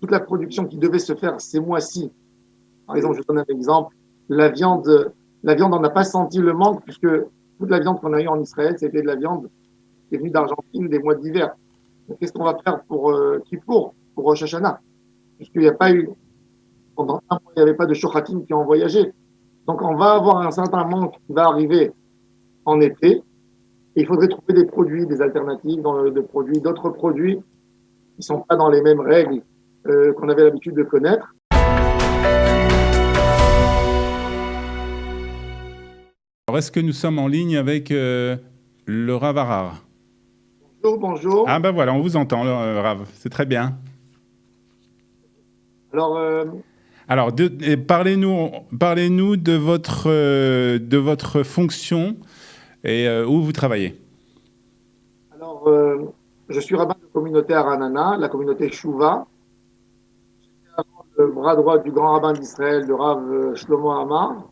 toute la production qui devait se faire ces mois-ci, par exemple, je donne un exemple, la viande, on n'a pas senti le manque puisque toute la viande qu'on a eue en Israël, c'était de la viande qui est venue d'Argentine des mois d'hiver. Qu'est-ce qu'on va faire pour Kippour, pour Rosh Hashanah? Puisqu'il n'y a pas eu, pendant un mois, il n'y avait pas de shochatim qui ont voyagé. Donc, on va avoir un certain manque qui va arriver en été. Et il faudrait trouver des produits, des alternatives, d'autres produits qui ne sont pas dans les mêmes règles qu'on avait l'habitude de connaître. Alors, est-ce que nous sommes en ligne avec le Rav Harrar? Bonjour, bonjour. Ah ben voilà, on vous entend, Rav, c'est très bien. Alors, Alors, parlez-nous de votre fonction et où vous travaillez. alors je suis rabbin de communauté à Ranana, la communauté Shuvah, le bras droit du grand rabbin d'Israël, le Rav Shlomo Amar.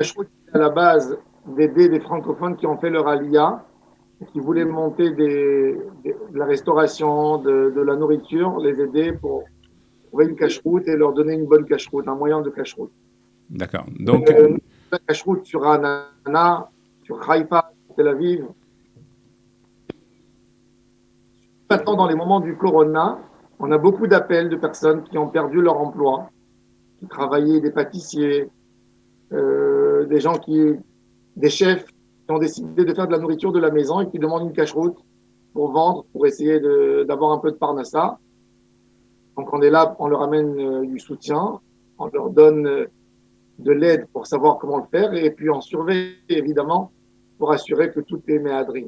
Je trouve à la base d'aider les francophones qui ont fait leur aliyah, qui voulaient monter de la restauration, de la nourriture, les aider pour trouver une cache-route et leur donner une bonne cache-route, un moyen de cache-route. D'accord. Donc, La cache-route sur Ranana, sur Haïfa, sur Tel Aviv. Maintenant, dans les moments du corona, on a beaucoup d'appels de personnes qui ont perdu leur emploi, qui travaillaient, des pâtissiers, des chefs qui ont décidé de faire de la nourriture de la maison et qui demandent une cache-route pour vendre, pour essayer d'avoir un peu de parnassa. Donc on est là, on leur amène du soutien, on leur donne de l'aide pour savoir comment le faire et puis on surveille évidemment pour assurer que tout est méadri.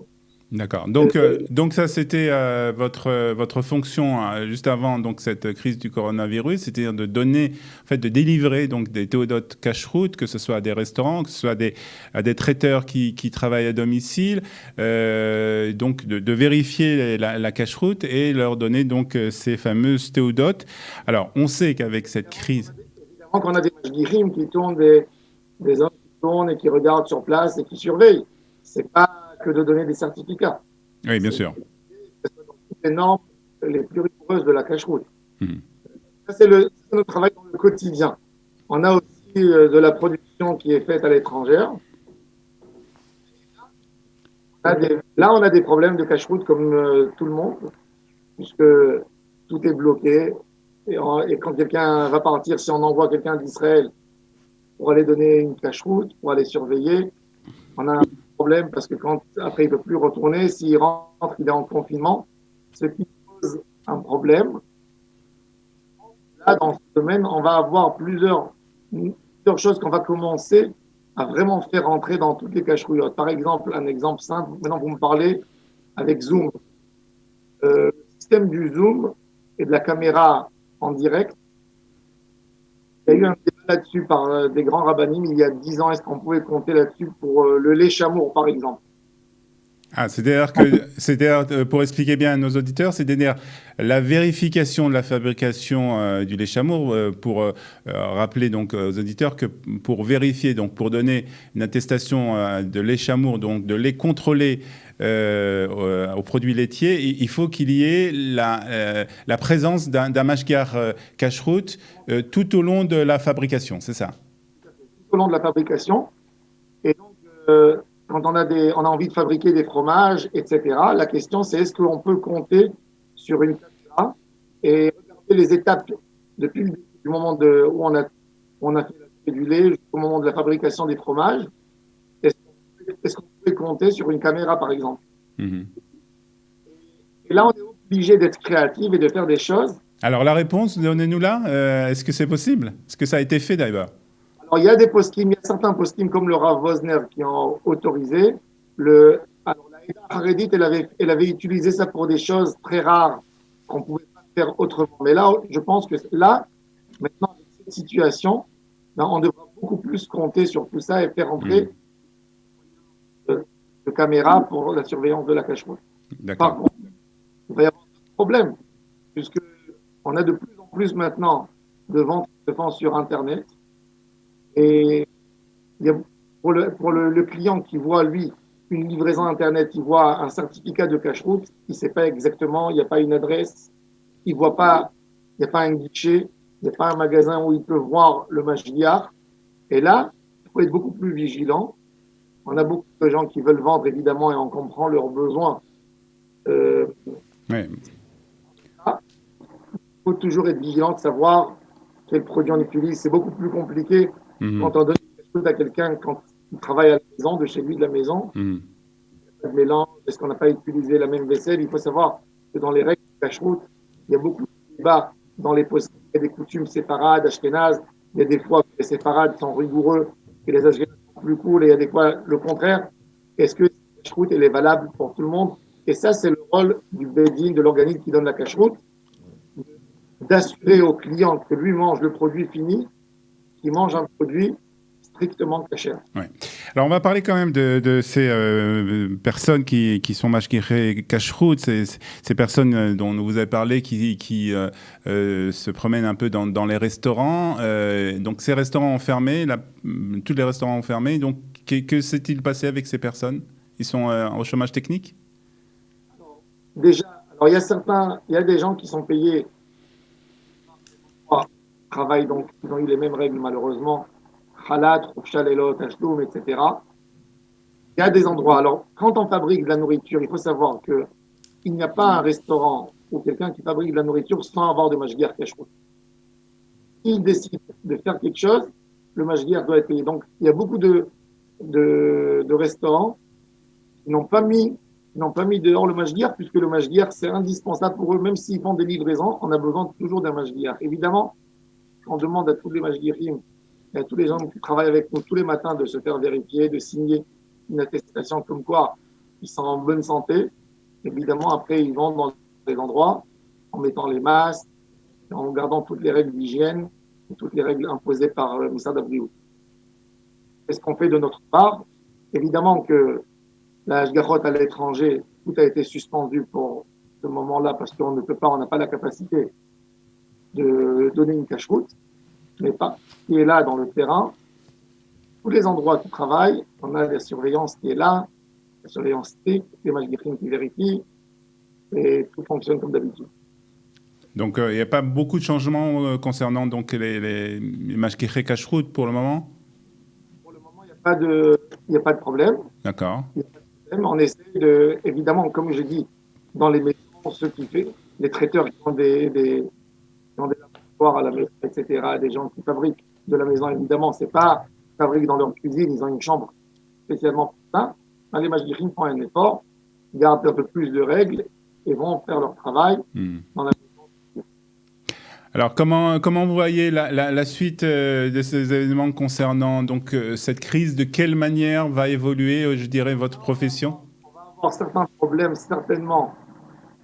d'accord. Donc ça, c'était votre fonction juste avant donc cette crise du coronavirus, c'est-à-dire de donner, en fait, de délivrer donc des théodotes cache-route, que ce soit à des restaurants, que ce soit à des traiteurs qui travaillent à domicile, donc de vérifier la cache-route et leur donner donc ces fameuses théodotes. Alors, on sait qu'avec cette crise, Évidemment qu'on a des mashgichim qui tournent, des hommes qui tournent et qui regardent sur place et qui surveillent. C'est pas que de donner des certificats. oui, bien C'est sûr. les normes les plus rigoureuses de la cache-route. Mhm. Ça, c'est notre travail dans le quotidien. On a aussi de la production qui est faite à l'étranger. Là, on a des problèmes de cache-route comme tout le monde, puisque tout est bloqué. Et quand quelqu'un va partir, si on envoie quelqu'un d'Israël pour aller donner une cache-route, pour aller surveiller, on a un problème parce que après, il ne peut plus retourner. S'il rentre, il est en confinement, ce qui pose un problème. Là, dans ce domaine, on va avoir plusieurs choses qu'on va commencer à vraiment faire entrer dans toutes les cache-rouillottes. Par exemple, un exemple simple, maintenant vous me parlez avec Zoom. Le système du Zoom et de la caméra en direct, il y a eu un débat là-dessus par des grands rabbinim il y a 10 ans. Est-ce qu'on pouvait compter là-dessus pour le lait chamour, par exemple? Ah, pour expliquer bien à nos auditeurs, c'est-à-dire la vérification de la fabrication du lait chameau, pour rappeler donc aux auditeurs que pour vérifier, donc pour donner une attestation de lait chameau, donc de lait contrôlé aux produits laitiers, il faut qu'il y ait la présence d'un mashgiach kashrut tout au long de la fabrication, c'est ça? Tout au long de la fabrication. Et donc, quand on a envie de fabriquer des fromages, etc., la question c'est est-ce qu'on peut compter sur une caméra et regarder les étapes depuis le début, du moment où on a fait du lait jusqu'au moment de la fabrication des fromages. Est-ce qu'on peut compter sur une caméra, par exemple? Mhm. Et là, on est obligé d'être créatif et de faire des choses. Alors la réponse, donnez-nous là. Est-ce que c'est possible? Est-ce que ça a été fait d'ailleurs? Alors, il y a certains poskim comme le Rav Wosner qui ont autorisé. Alors, la Eda Haredit, elle avait utilisé ça pour des choses très rares qu'on ne pouvait pas faire autrement. Mais là, je pense que là, maintenant, avec cette situation, ben, on devra beaucoup plus compter sur tout ça et faire entrer de caméras pour la surveillance de la cache-route. Par D'accord. contre, il va y avoir d'autres problèmes, puisque on a de plus en plus maintenant de ventes qui se font sur Internet. Et pour le client qui voit, lui, une livraison Internet, il voit un certificat de cache-route, il ne sait pas exactement, il n'y a pas une adresse, il il voit pas, il n'y a pas un guichet, il n'y a pas un magasin où il peut voir le mashgiach. Et là, il faut être beaucoup plus vigilant. On a beaucoup de gens qui veulent vendre, évidemment, et on comprend leurs besoins. Euh, Ouais. il faut toujours être vigilant de savoir quel produit on utilise. C'est beaucoup plus compliqué Mhm. quand on donne quelque chose à quelqu'un quand il travaille à la maison, de chez lui, de la maison. Mhm. Le mélange, est-ce qu'on n'a pas utilisé la même vaisselle? Il faut savoir que dans les règles de cache-route, il y a beaucoup de débats dans les postes. Il y a des coutumes séparades, ashkénazes. Il y a des fois que les séparades sont rigoureux et les ashkénazes sont plus cool. Et il y a des fois le contraire. Est-ce que la cache-route, elle est valable pour tout le monde? Et ça, c'est le rôle du Bedin, de l'organisme qui donne la cache-route, d'assurer au client que lui mange le produit fini, qu'il mange un produit strictement cachère. Ouais. Alors, on va parler quand même de ces personnes qui sont mashgichei kashrut, ces personnes dont vous avez parlé qui se promènent un peu dans les restaurants. Donc, ces restaurants ont fermé, tous les restaurants ont fermé. Donc, que s'est-il passé avec ces personnes? Ils sont au chômage technique? Déjà, alors il y a des gens qui sont payés travaillent donc, ils ont eu les mêmes règles malheureusement, Khalat, Chalelot, Ashdoum, etc. Il y a des endroits. Alors, quand on fabrique de la nourriture, il faut savoir qu'il n'y a pas un restaurant ou quelqu'un qui fabrique de la nourriture sans avoir de mashgiach kashrut. S'il décide de faire quelque chose, le mashgiach doit être payé. Donc, il y a beaucoup de restaurants qui n'ont pas mis dehors le mashgiach, puisque le mashgiach, c'est indispensable pour eux, même s'ils font des livraisons, on a besoin toujours d'un mashgiach. Évidemment, on demande à tous les mashgiachim et à tous les gens qui travaillent avec nous tous les matins de se faire vérifier, de signer une attestation comme quoi ils sont en bonne santé. Évidemment, après, ils vont dans les endroits en mettant les masques, en gardant toutes les règles d'hygiène et toutes les règles imposées par le ministère d'Abriout. Qu'est-ce qu'on fait de notre part? Évidemment que la Hashgachot à l'étranger, tout a été suspendu pour ce moment-là parce qu'on ne peut pas, on n'a pas la capacité de donner une cache-route, mais pas qui est là dans le terrain. Tous les endroits qui travaillent, on a la surveillance qui est là, la surveillance stricte, les mashgiachim qui vérifient, et tout fonctionne comme d'habitude. Donc, il n'y a pas beaucoup de changements concernant donc, les mashgichei kashrut pour le moment? Pour le moment, il n'y a pas de problème. D'accord. On essaie de, évidemment, comme je dis, dans les maisons, ceux qui font, les traiteurs qui ont qui ont des laboratoires à la maison, etc., des gens qui fabriquent de la maison, évidemment, c'est pas fabriquent dans leur cuisine, ils ont une chambre spécialement pour ça. Mais les mashgiachim font un effort, gardent un peu plus de règles et vont faire leur travail dans la maison. Alors, comment vous voyez la suite de ces événements concernant donc, cette crise? De quelle manière va évoluer, je dirais, votre profession? On va avoir certains problèmes, certainement,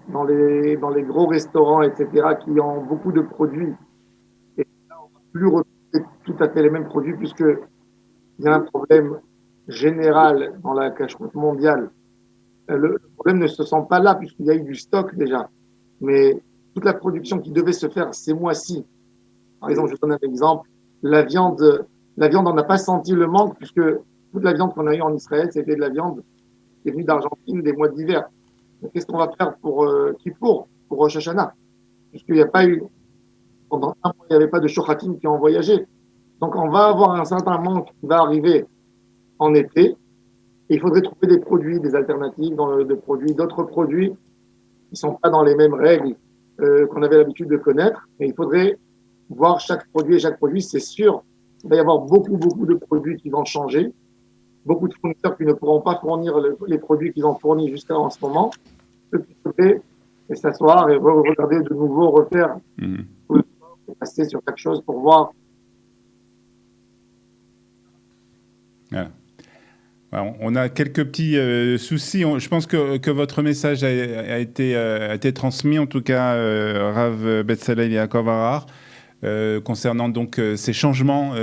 dans les gros restaurants, etc., qui ont beaucoup de produits. Et là, on ne va plus retrouver tout à fait les mêmes produits, puisqu'il y a un problème général dans la cache-route mondiale. Le problème ne se sent pas là, puisqu'il y a eu du stock déjà. Mais toute la production qui devait se faire ces mois-ci, par exemple, je donne un exemple, la viande, on n'a pas senti le manque, puisque toute la viande qu'on a eue en Israël, c'était de la viande qui est venue d'Argentine des mois d'hiver. Qu'est-ce qu'on va faire pour Kippour, pour Rosh Hashanah? Puisqu'il n'y a pas eu, pendant un mois, il n'y avait pas de shochatim qui ont voyagé. Donc, on va avoir un certain manque qui va arriver en été. Et il faudrait trouver des produits, des alternatives de produits, d'autres produits qui ne sont pas dans les mêmes règles qu'on avait l'habitude de connaître. Mais il faudrait voir chaque produit et chaque produit, c'est sûr. Il va y avoir beaucoup, beaucoup de produits qui vont changer. Beaucoup de fournisseurs qui ne pourront pas fournir les produits qu'ils ont fournis jusqu'à en ce moment. Ce qu'il faudrait, c'est s'asseoir et regarder de nouveau, refaire, passer sur quelque chose pour voir. Voilà. On a quelques petits soucis. Je pense que votre message a été transmis, en tout cas, Rav Betzalel Yaakov Harrar. concernant donc ces changements,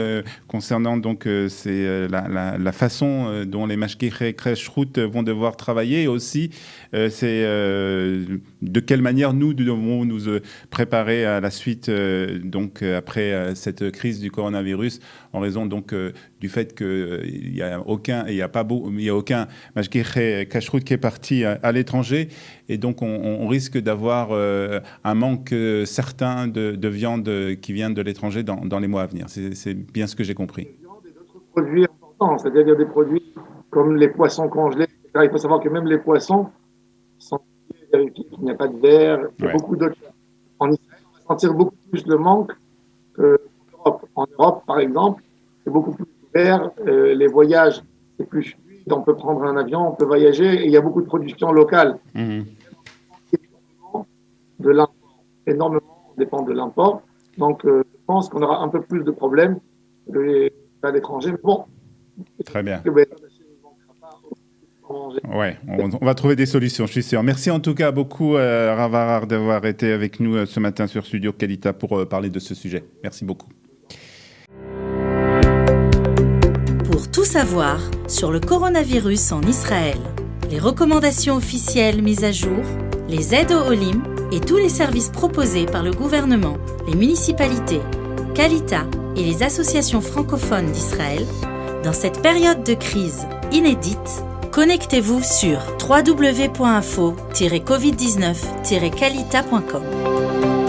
concernant donc la façon dont les mashgichei kashrut vont devoir travailler, et aussi c'est de quelle manière nous devons nous préparer à la suite donc après cette crise du coronavirus, en raison donc du fait qu'il y a aucun mashgichei kashrut qui est parti à l'étranger, et donc on risque d'avoir un manque certain de viande qui vient de l'étranger dans les mois à venir. C'est bien ce que j'ai compris. Viande et d'autres produits importants, c'est-à-dire il y a des produits comme les poissons congelés, etc. Il faut savoir que même les poissons sont vérifiés qu'il n'y a pas de verre, il y a beaucoup d'autres. En Israël, on va sentir beaucoup plus le manque qu'en Europe. En Europe, par exemple, c'est beaucoup plus ouvert, les voyages, c'est plus fluide, on peut prendre un avion, on peut voyager, et il y a beaucoup de production locale. De l'import. Énormément dépend de l'import. Donc, je pense qu'on aura un peu plus de problèmes à l'étranger. Mais bon. Très bien. Ouais, on va trouver des solutions, je suis sûr. Merci en tout cas beaucoup, Rav Harrar, d'avoir été avec nous ce matin sur Studio Kalita pour parler de ce sujet. Merci beaucoup. Pour tout savoir sur le coronavirus en Israël, les recommandations officielles mises à jour, les aides aux Olim et tous les services proposés par le gouvernement, les municipalités, Kalita et les associations francophones d'Israël, dans cette période de crise inédite, connectez-vous sur www.info-covid19-kalita.com.